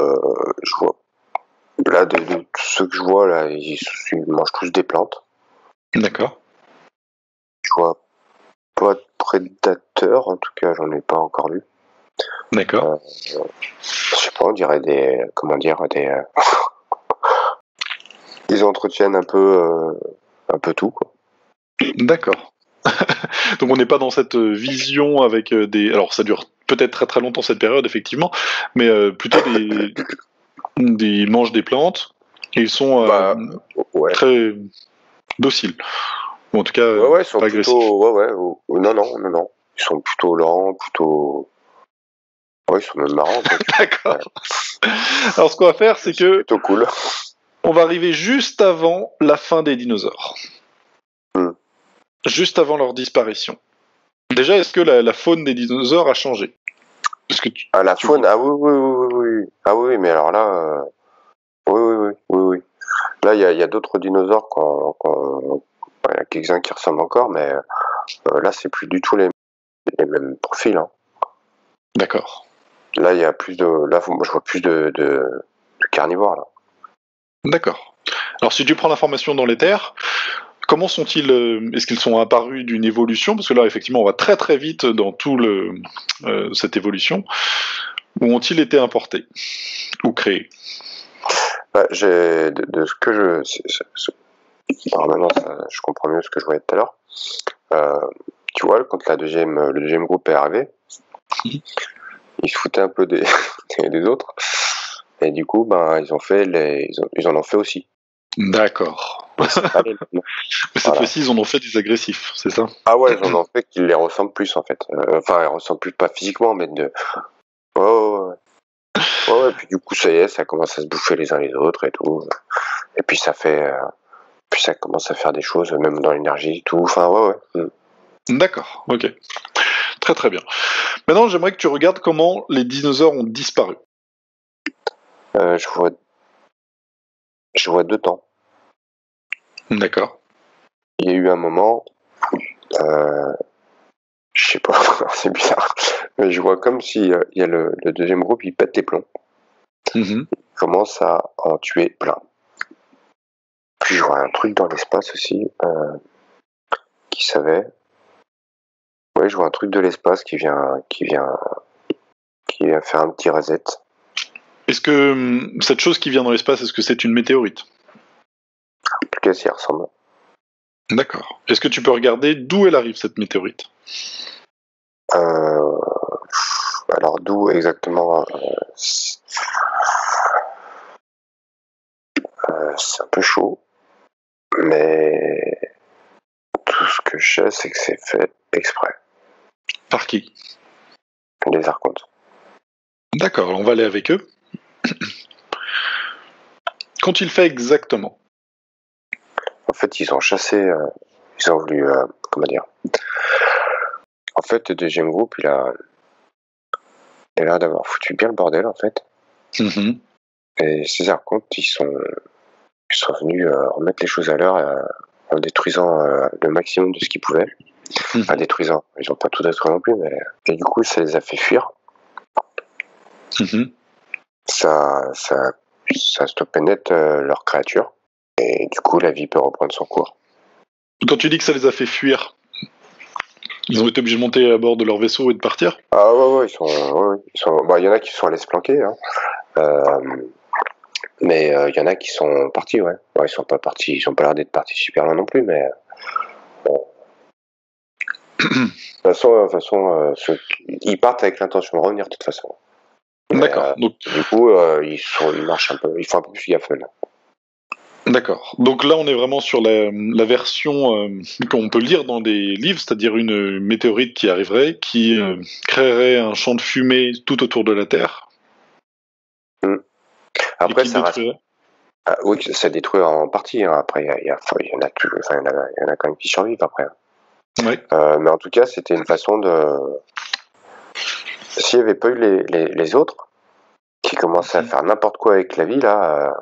Je vois. Là, de ceux que je vois, là, ils mangent tous des plantes. D'accord. Je vois pas de prédateurs, en tout cas, j'en ai pas encore vu. D'accord. Je sais pas, on dirait comment dire, ils entretiennent un peu tout, quoi. D'accord. Donc on n'est pas dans cette vision avec des... Alors ça dure peut-être très très longtemps cette période, effectivement, mais plutôt ils mangent des plantes et ils sont Bah, ouais. très dociles. Ou en tout cas, Ouais, ils sont pas agressifs. plutôt, non. Ils sont plutôt lents, plutôt, ouais, ils sont même marrants, quoi. D'accord. Ouais. Alors ce qu'on va faire, c'est C'est que plutôt cool. on va arriver juste avant la fin des dinosaures. Hmm. Juste avant leur disparition. Déjà, est-ce que la faune des dinosaures a changé? Parce que Ah, la tu faune, ah oui. Ah oui, mais alors là, oui. Là, il y a d'autres dinosaures il y a quelques-uns qui ressemblent encore, mais là, c'est plus du tout les mêmes profils, hein. D'accord. Là, il y a plus de. Là, moi, je vois plus de carnivores, là. D'accord. Alors, si tu prends l'information dans les terres, comment sont-ils est-ce qu'ils sont apparus d'une évolution? Parce que là, effectivement, on va très très vite dans tout cette évolution. Ou ont-ils été importés ou créés? Bah, de ce que alors maintenant, je comprends mieux ce que je voyais tout à l'heure. Tu vois, quand le deuxième groupe est arrivé, ils se foutaient un peu des autres. Et du coup, ben, ils en ont fait aussi. D'accord. Allez, Mais cette voilà. fois-ci, ils en ont fait des agressifs, c'est ça? Ah ouais, ils en ont fait qui les ressemblent plus, en fait. Enfin, ils ressemblent plus, pas physiquement, mais de. Ouais, ouais, ouais. Ouais, puis du coup, ça y est, ça commence à se bouffer les uns les autres et tout. Et puis puis ça commence à faire des choses, même dans l'énergie et tout. Enfin, ouais, ouais. D'accord, ok. Très très bien. Maintenant, j'aimerais que tu regardes comment les dinosaures ont disparu. Je vois deux temps. D'accord. Il y a eu un moment, je sais pas, c'est bizarre, mais je vois comme si il y a le deuxième groupe, il pète les plombs, Mhm. il commence à en tuer plein. Puis je vois un truc dans l'espace aussi, qui savait. Ouais, je vois un truc de l'espace qui vient faire un petit reset. Est-ce que cette chose qui vient dans l'espace, est-ce que c'est une météorite? En tout cas, s'y ressemble. D'accord. Est-ce que tu peux regarder d'où elle arrive, cette météorite? Euh, alors d'où exactement c'est un peu chaud, mais tout ce que je sais, c'est que c'est fait exprès. Par qui? Les archontes. D'accord, on va aller avec eux. Qu'ont-ils fait exactement? En fait, ils ont chassé, ils ont voulu, comment dire. En fait, le deuxième groupe, il a l'air d'avoir foutu bien le bordel, en fait. Mhm. Et ces archontes, ils sont venus remettre les choses à l'heure en détruisant le maximum de ce qu'ils pouvaient. Enfin, détruisant. Ils n'ont pas tout détruit non plus, mais. Et du coup, ça les a fait fuir. Mhm. Ça a stoppé net leur créature. Et du coup, la vie peut reprendre son cours. Quand tu dis que ça les a fait fuir, ils ont été obligés de monter à bord de leur vaisseau et de partir? Ah ouais, ils sont. Bah, il y en a qui sont allés se planquer, hein. Mais il y en a qui sont partis, ouais. Bon, ils sont pas partis, ils ont pas l'air d'être partis super loin non plus, mais bon. De toute façon, ils partent avec l'intention de revenir de toute façon. Mais, D'accord. Donc, du coup, ils marchent un peu, ils font un peu plus gaffe maintenant. d'accord. Donc là, on est vraiment sur la version qu'on peut lire dans des livres, c'est-à-dire une météorite qui arriverait, qui créerait un champ de fumée tout autour de la Terre. Après, et qui ça reste. détruirait. Ah, oui, ça détruit en partie, hein. Après, il y en a il y en a quand même qui survivent après, hein. Ouais. Mais en tout cas, c'était une façon de. S'il n'y avait pas eu les autres qui commençaient à faire n'importe quoi avec la vie, là,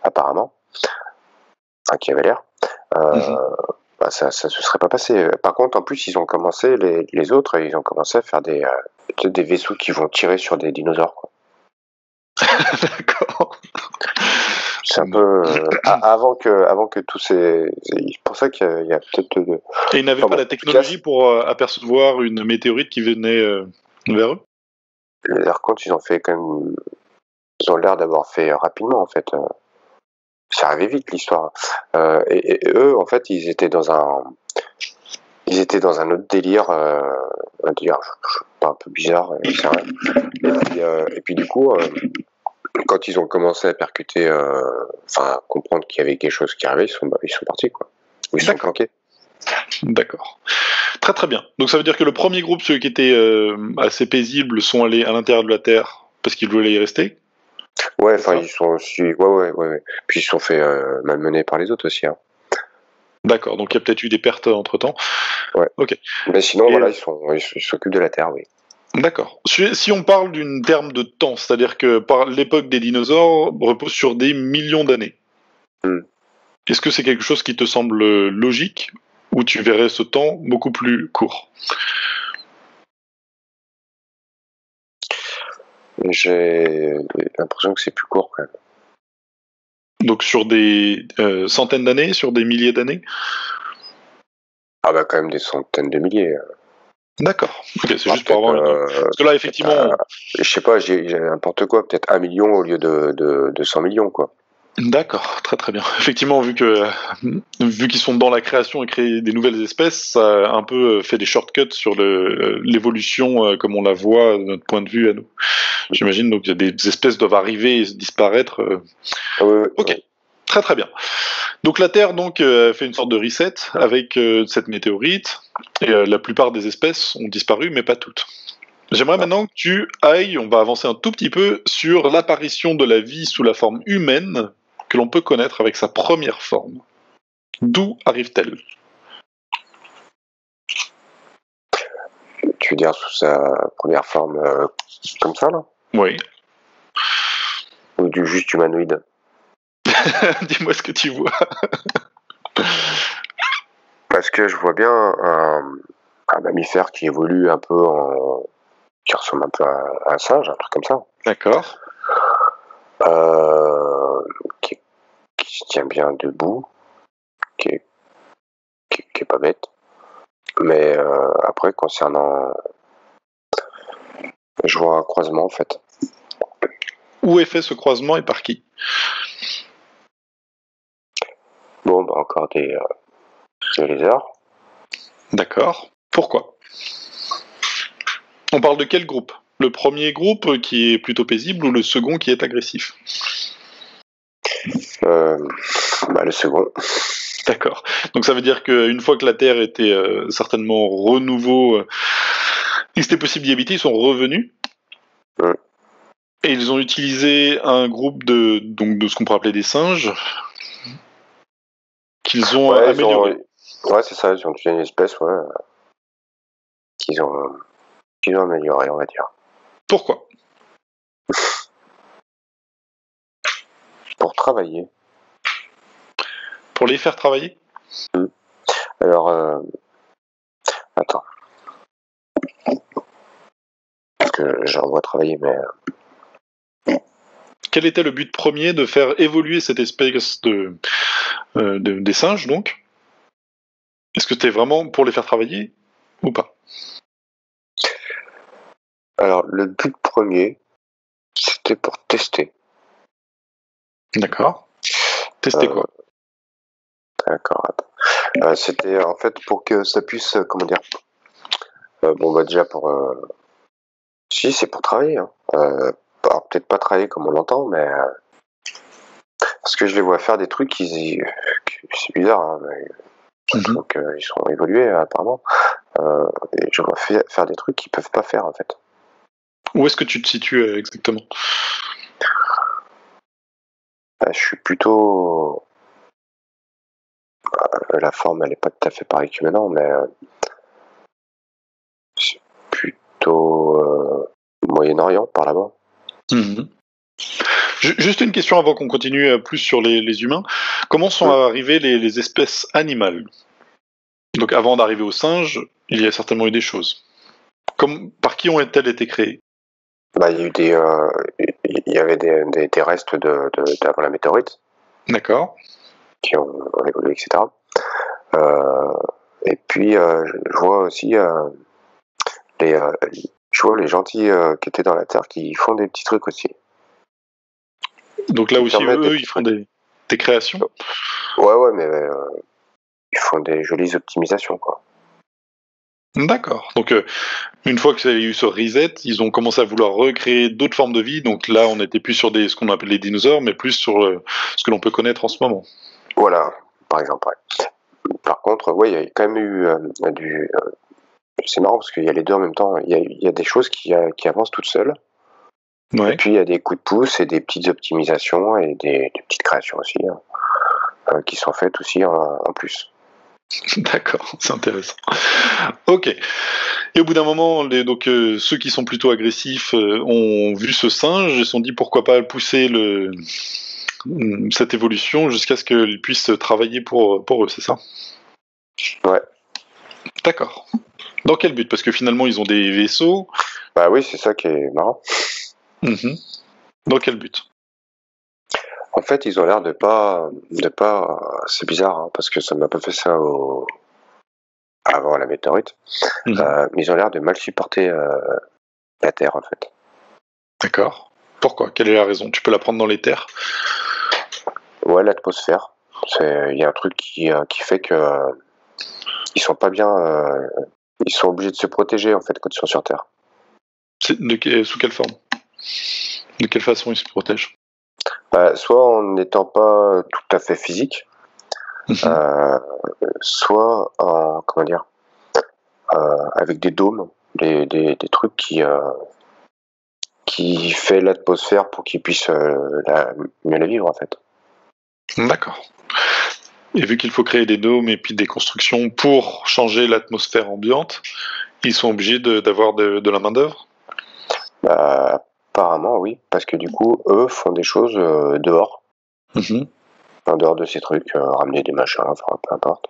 apparemment, enfin, qui avait l'air, bah, ça se serait pas passé. Par contre, en plus, ils ont commencé, les autres, ils ont commencé à faire des vaisseaux qui vont tirer sur des dinosaures, quoi. D'accord. C'est un peu avant que tous ces. C'est pour ça qu'il y a peut-être. Et ils n'avaient Enfin pas bon, la en tout cas, technologie pour apercevoir une météorite qui venait vers eux? les archontes, ils ont fait quand même. Ils ont l'air d'avoir fait rapidement, en fait. C'est arrivé vite l'histoire. Et eux, en fait, ils étaient dans un autre délire, un délire pas un peu bizarre, c'est rien. Et puis du coup, quand ils ont commencé à percuter, enfin à comprendre qu'il y avait quelque chose qui arrivait, ils sont partis, quoi. Ils sont planqués. D'accord. Très très bien. Donc ça veut dire que le premier groupe, ceux qui étaient assez paisibles, sont allés à l'intérieur de la Terre parce qu'ils voulaient y rester? Ouais, C'est enfin ça? ils sont aussi, ouais. Puis ils se sont fait malmener par les autres aussi, hein. D'accord, donc il y a peut-être eu des pertes entre-temps. Ouais. Ok. Mais sinon, Et, voilà, ils s'occupent de la Terre, oui. d'accord. Si on parle d'une terme de temps, c'est-à-dire que par l'époque des dinosaures repose sur des millions d'années, Hmm. est-ce que c'est quelque chose qui te semble logique ou tu verrais ce temps beaucoup plus court? J'ai l'impression que c'est plus court quand même. Donc sur des centaines d'années, sur des milliers d'années? Ah bah quand même des centaines de milliers. D'accord. Ok, c'est Ah, juste pour avoir une... Parce que là, effectivement... je sais pas, j'ai n'importe quoi, peut-être 1 million au lieu de 100 millions, quoi. D'accord, très très bien. Effectivement, vu qu'ils sont dans la création et créer des nouvelles espèces, ça a un peu fait des shortcuts sur l'évolution comme on la voit de notre point de vue à nous. J'imagine donc il y a des espèces doivent arriver et disparaître. Oui, Ok, très très bien. Donc la Terre donc fait une sorte de reset avec cette météorite et la plupart des espèces ont disparu, mais pas toutes. J'aimerais maintenant que tu ailles, on va avancer un tout petit peu sur l'apparition de la vie sous la forme humaine que l'on peut connaître avec sa première forme. D'où arrive-t-elle? tu veux dire sous sa première forme comme ça, là? Oui. Ou du juste humanoïde? Dis-moi ce que tu vois. Parce que je vois bien un mammifère qui évolue un peu qui ressemble un peu à un singe, un truc comme ça. D'accord. Euh, qui se tient bien debout, qui est pas bête. Mais après, concernant... Je vois un croisement, en fait. Où est fait ce croisement et par qui? Bon, bah encore des lézards. D'accord. Pourquoi? On parle de quel groupe? Le premier groupe qui est plutôt paisible ou le second qui est agressif? Bah, le second. D'accord. Donc ça veut dire qu'une fois que la Terre était certainement renouveau et que c'était possible d'y habiter, ils sont revenus. Et ils ont utilisé un groupe de ce qu'on pourrait appeler des singes qu'ils ont amélioré. Ouais, c'est ça, ils ont tué une espèce, ouais, qu'ils ont amélioré, on va dire. Pourquoi? Pour travailler. Pour les faire travailler? Alors, attends. Parce que j'en vois travailler, mais... Quel était le but premier de faire évoluer cette espèce des singes, donc? Est-ce que c'était vraiment pour les faire travailler ou pas? Alors, le but premier, c'était pour tester. D'accord. Tester quoi? D'accord, attends. C'était en fait pour que ça puisse, comment dire... bon, bah déjà pour... Si, c'est pour travailler. Hein. Alors, peut-être pas travailler comme on l'entend, mais... parce que je les vois faire des trucs c'est bizarre, hein, mais... Donc, ils sont évolués, apparemment. Et je vois faire des trucs qu'ils peuvent pas faire, en fait. Où est-ce que tu te situes exactement? Je suis plutôt... la forme, elle est pas tout à fait pareille que maintenant, mais... c'est plutôt... Moyen-Orient, par là-bas. Juste une question avant qu'on continue plus sur les humains. Comment sont arrivées les espèces animales? Donc avant d'arriver aux singes, il y a certainement eu des choses. Par qui ont-elles été créées? Bah, il y a eu il y avait des restes d'avant la météorite. D'accord. Qui ont évolué, etc. Et puis, je vois aussi je vois les gentils qui étaient dans la Terre qui font des petits trucs aussi. Donc là aussi, eux, ils font des créations? Ouais, mais ils font des jolies optimisations, quoi. D'accord. Donc, une fois que ça a eu ce reset, ils ont commencé à vouloir recréer d'autres formes de vie. Donc là, on n'était plus sur ce qu'on appelle les dinosaures, mais plus sur ce que l'on peut connaître en ce moment. Voilà, par exemple. Ouais. Par contre, ouais, il y a quand même eu c'est marrant parce qu'il y a les deux en même temps. Il y a des choses qui avancent toutes seules. Ouais. Et puis il y a des coups de pouce et des petites optimisations et des petites créations aussi qui sont faites aussi en plus. D'accord, c'est intéressant. Ok. Et au bout d'un moment, ceux qui sont plutôt agressifs ont vu ce singe et se sont dit pourquoi pas pousser cette évolution jusqu'à ce qu'ils puissent travailler pour eux, c'est ça? Ouais. D'accord. Dans quel but? Parce que finalement, ils ont des vaisseaux. Bah oui, c'est ça qui est marrant. Mhm. Dans quel but? En fait, ils ont l'air de pas, c'est bizarre, hein, parce que ça m'a pas fait ça avant la météorite, mais ils ont l'air de mal supporter la Terre, en fait. D'accord. Pourquoi? Quelle est la raison? Tu peux la prendre dans les terres? Ouais, l'atmosphère. Il y a un truc qui fait que ils sont pas bien. Ils sont obligés de se protéger en fait quand ils sont sur Terre. Sous quelle forme? De quelle façon ils se protègent? Soit en n'étant pas tout à fait physique, soit en comment dire, avec des dômes, des trucs qui fait l'atmosphère pour qu'ils puissent mieux la vivre en fait. D'accord. Et vu qu'il faut créer des dômes et puis des constructions pour changer l'atmosphère ambiante, ils sont obligés d'avoir de la main-d'œuvre? Apparemment oui, parce que du coup eux font des choses dehors, en dehors de ces trucs, ramener des machins, enfin peu importe.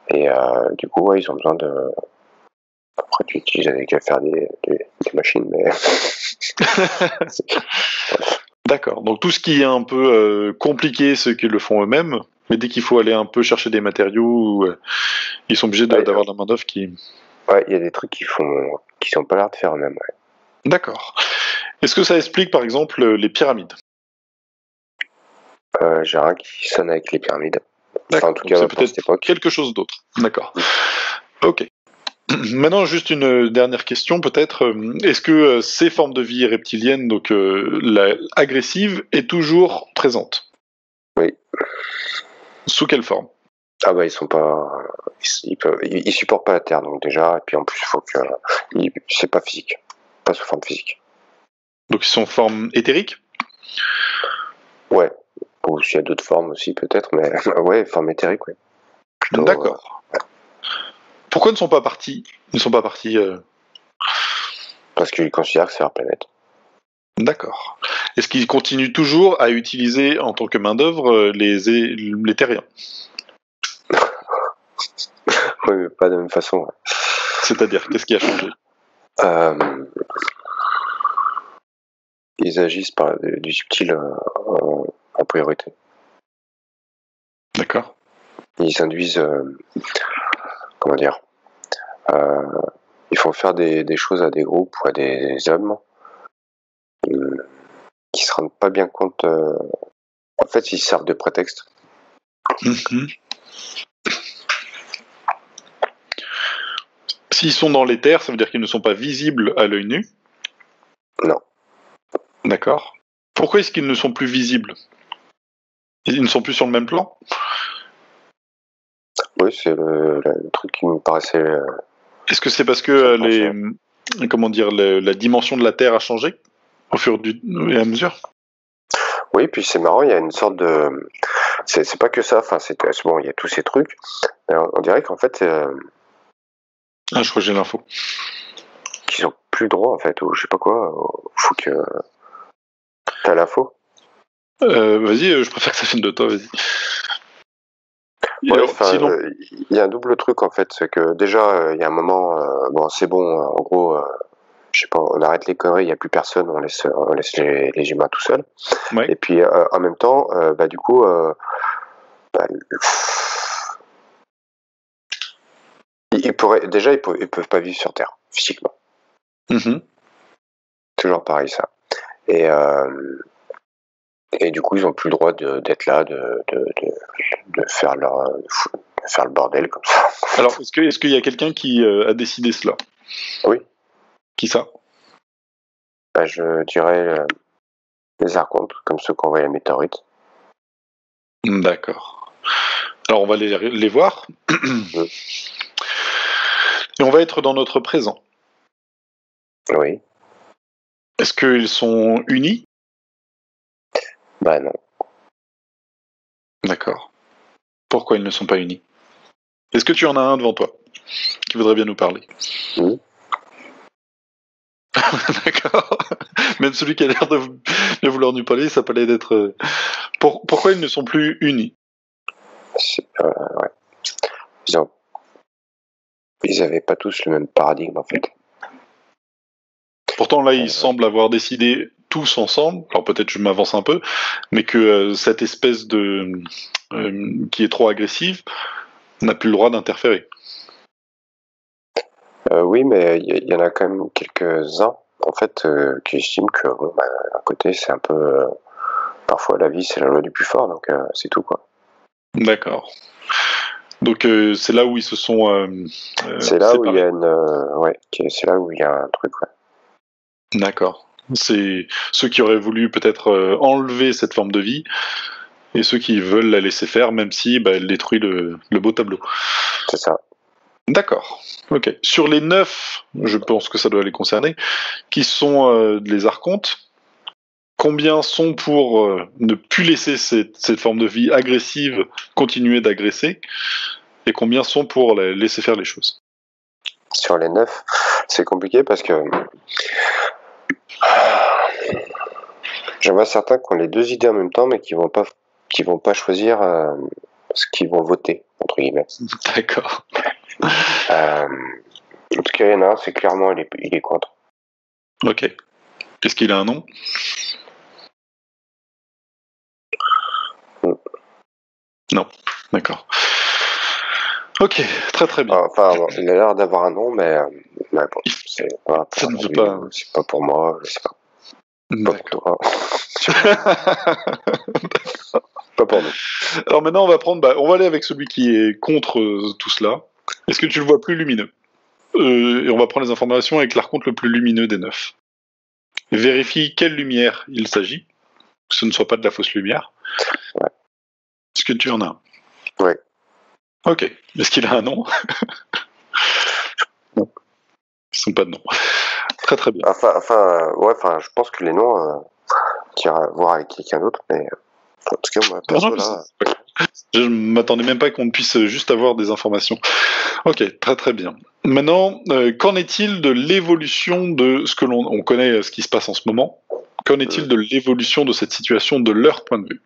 Et du coup ouais, ils ont besoin de. Après tu utilises avec à faire des machines, mais. D'accord. Donc tout ce qui est un peu compliqué, ceux qui le font eux-mêmes, mais dès qu'il faut aller un peu chercher des matériaux, ils sont obligés d'avoir de la main-d'œuvre qui. Ouais, il y a des trucs qui sont pas l'air de faire eux-mêmes. Ouais. D'accord. Est-ce que ça explique par exemple les pyramides? J'ai rien qui sonne avec les pyramides. D'accord. Enfin, en tout Donc cas, c'est pour cette peut-être époque. quelque chose d'autre. D'accord. Ok. Maintenant, juste une dernière question, peut-être. Est-ce que ces formes de vie reptiliennes, donc la agressive, est toujours présente? Oui. Sous quelle forme? Ah bah ils sont pas, ils supportent pas la Terre donc déjà, et puis en plus il faut que, c'est pas physique, pas sous forme physique. Donc ils sont en forme éthérique? Ouais. Ou s'il y a d'autres formes aussi peut-être, mais ouais, forme éthérique, ouais. Plutôt. D'accord. Pourquoi ne sont pas partis? Ils ne sont pas partis. Parce qu'ils considèrent que c'est leur planète. D'accord. Est-ce qu'ils continuent toujours à utiliser en tant que main-d'œuvre les terriens? Oui, mais pas de la même façon. Ouais. C'est-à-dire, qu'est-ce qui a changé? Ils agissent par du subtil en priorité. D'accord. Ils induisent, comment dire, ils font faire des choses à des groupes ou à des hommes qui se rendent pas bien compte. En fait, ils servent de prétexte. S'ils sont dans les terres, ça veut dire qu'ils ne sont pas visibles à l'œil nu? Non. D'accord. Pourquoi est-ce qu'ils ne sont plus visibles? Ils ne sont plus sur le même plan? Oui, c'est le truc qui me paraissait. Est-ce que c'est parce que comment dire, la dimension de la Terre a changé au fur et à mesure? Oui, puis c'est marrant, il y a une sorte de. C'est pas que ça, enfin, c'est bon, il y a tous ces trucs. Mais on dirait qu'en fait, Ah, je crois que j'ai l'info. qu'ils ont plus le droit, en fait, ou je sais pas quoi. Faut que. T'as l'info? Vas-y, je préfère que ça vienne de toi, vas-y. Ouais, Sinon. il y a un double truc, en fait. C'est que déjà, il y a un moment, bon, c'est bon, en gros, je sais pas, on arrête les conneries, il n'y a plus personne, on laisse les humains tout seuls. Ouais. Et puis, en même temps, bah, du coup, bah, ils peuvent pas vivre sur Terre, physiquement. Toujours pareil, ça. Et du coup, ils ont plus le droit d'être là, de faire faire le bordel comme ça. Alors, est-ce qu'il y a quelqu'un qui a décidé cela? Oui. Qui ça? Bah, je dirais les archontes, comme ceux qui ont envoyé la météorite. D'accord. Alors, on va les voir. Et on va être dans notre présent. Oui. Est-ce qu'ils sont unis? Bah non. D'accord. Pourquoi ils ne sont pas unis? Est-ce que tu en as un devant toi qui voudrait bien nous parler? Oui. D'accord. Même celui qui a l'air de bien vouloir nous parler, ça paraît d'être. Pourquoi ils ne sont plus unis? Ouais. Ils avaient pas tous le même paradigme en fait. Pourtant là, ils semblent avoir décidé tous ensemble, alors peut-être je m'avance un peu, mais que cette espèce de qui est trop agressive n'a plus le droit d'interférer. Oui, mais il y en a quand même quelques-uns, en fait, qui estiment que, bon, bah, d'un côté, c'est un peu... parfois, la vie, c'est la loi du plus fort, donc c'est tout, quoi. D'accord. Donc c'est là où ils se sont c'est là où il y séparés. a une... ouais, c'est là où il y a un truc, ouais. D'accord. C'est ceux qui auraient voulu peut-être enlever cette forme de vie et ceux qui veulent la laisser faire, même si elle détruit le beau tableau. C'est ça. D'accord. Ok. Sur les 9, je pense que ça doit les concerner, qui sont les archontes, combien sont pour ne plus laisser cette forme de vie agressive continuer d'agresser, et combien sont pour laisser faire les choses? Sur les 9, c'est compliqué parce que j'en vois certains qui ont les deux idées en même temps, mais qui vont pas choisir ce qu'ils vont voter, entre guillemets. D'accord. En tout cas, il y en a un, c'est clairement, il est contre. Ok. Est-ce qu'il a un nom? Non. D'accord. Ok, très très bien. Enfin, il a l'air d'avoir un nom, mais bon, c'est pas Ça ne pour veut lui, pas. c'est pas pour moi, je sais pas. Pas pour toi. Pas pour nous. Alors maintenant, on va aller avec celui qui est contre tout cela. Est-ce que tu le vois plus lumineux? Et on va prendre les informations avec l'archonte le plus lumineux des 9. Vérifie quelle lumière il s'agit, que ce ne soit pas de la fausse lumière. Ouais. Est-ce que tu en as un? Ouais. Ok. Est-ce qu'il a un nom? Non. Ils sont pas de nom. Très très bien. Enfin, je pense que les noms, tu iras voir avec quelqu'un d'autre, mais en tout cas, moi, perso, là... Je ne m'attendais même pas qu'on puisse juste avoir des informations. Ok, très très bien. Maintenant, qu'en est-il de l'évolution de ce que on connaît ce qui se passe en ce moment? Qu'en est-il de l'évolution de cette situation de leur point de vue?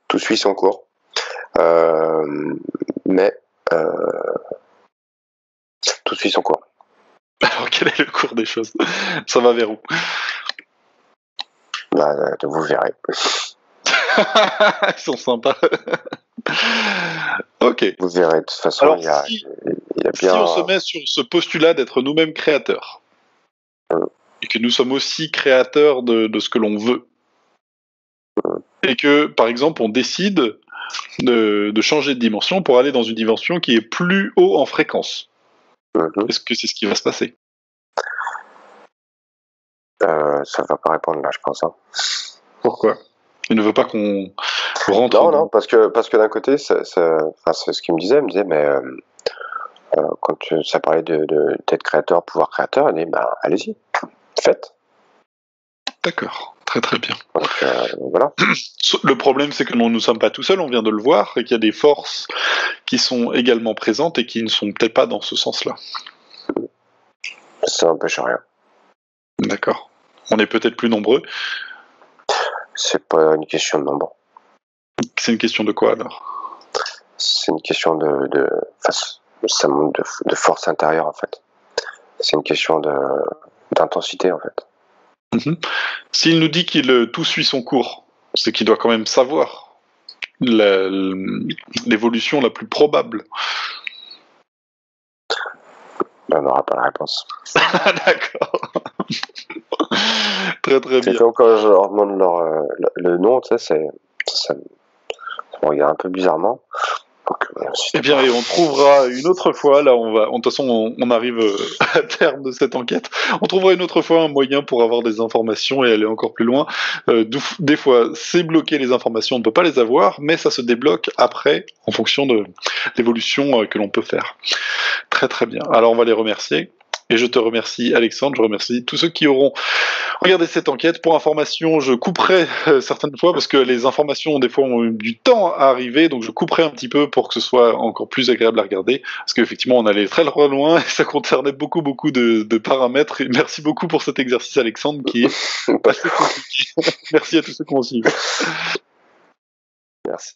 Tout suit son cours. Mais tout suit son cours. Alors, quel est le cours des choses? Ça va vers où? Bah, vous verrez. Ils sont sympas. Ok. Vous verrez. De toute façon, Alors, il y a bien... si on se met sur ce postulat d'être nous-mêmes créateurs, et que nous sommes aussi créateurs de ce que l'on veut, et que, par exemple, on décide de changer de dimension pour aller dans une dimension qui est plus haut en fréquence, est-ce que c'est ce qui va se passer? Ça va pas répondre là, je pense. Hein. Pourquoi? Il ne veut pas qu'on rentre Non, parce que d'un côté, c'est ce qu'il me disait. Il me disait, mais quand ça parlait d'être créateur, pouvoir créateur, il dit, bah, allez-y, faites. D'accord, très très bien. Donc, voilà. Le problème, c'est que nous ne sommes pas tout seuls, on vient de le voir, et qu'il y a des forces qui sont également présentes et qui ne sont peut-être pas dans ce sens-là. Ça n'empêche rien. D'accord. On est peut-être plus nombreux. C'est pas une question de nombre. C'est une question de quoi alors? C'est une question ça monte de force intérieure en fait. C'est une question d'intensité en fait. S'il nous dit qu'il tout suit son cours, c'est qu'il doit quand même savoir l'évolution la plus probable. On n'aura pas la réponse. D'accord. Très très bien. C'est comme quand je leur demande le nom, tu sais, ça me regarde un peu bizarrement. Donc, eh bien, et on trouvera une autre fois, là, de toute façon, on arrive à terme de cette enquête, on trouvera une autre fois un moyen pour avoir des informations et aller encore plus loin. Des fois, c'est bloqué les informations, on ne peut pas les avoir, mais ça se débloque après, en fonction de l'évolution que l'on peut faire. Très très bien. Alors, on va les remercier. Et je te remercie, Alexandre, je remercie tous ceux qui auront regardé cette enquête. Pour information, je couperai certaines fois, parce que les informations, des fois, ont eu du temps à arriver, donc je couperai un petit peu pour que ce soit encore plus agréable à regarder, parce qu'effectivement, on allait très loin, et ça concernait beaucoup de paramètres. Et merci beaucoup pour cet exercice, Alexandre, qui est assez compliqué. Merci à tous ceux qui ont suivi. Merci.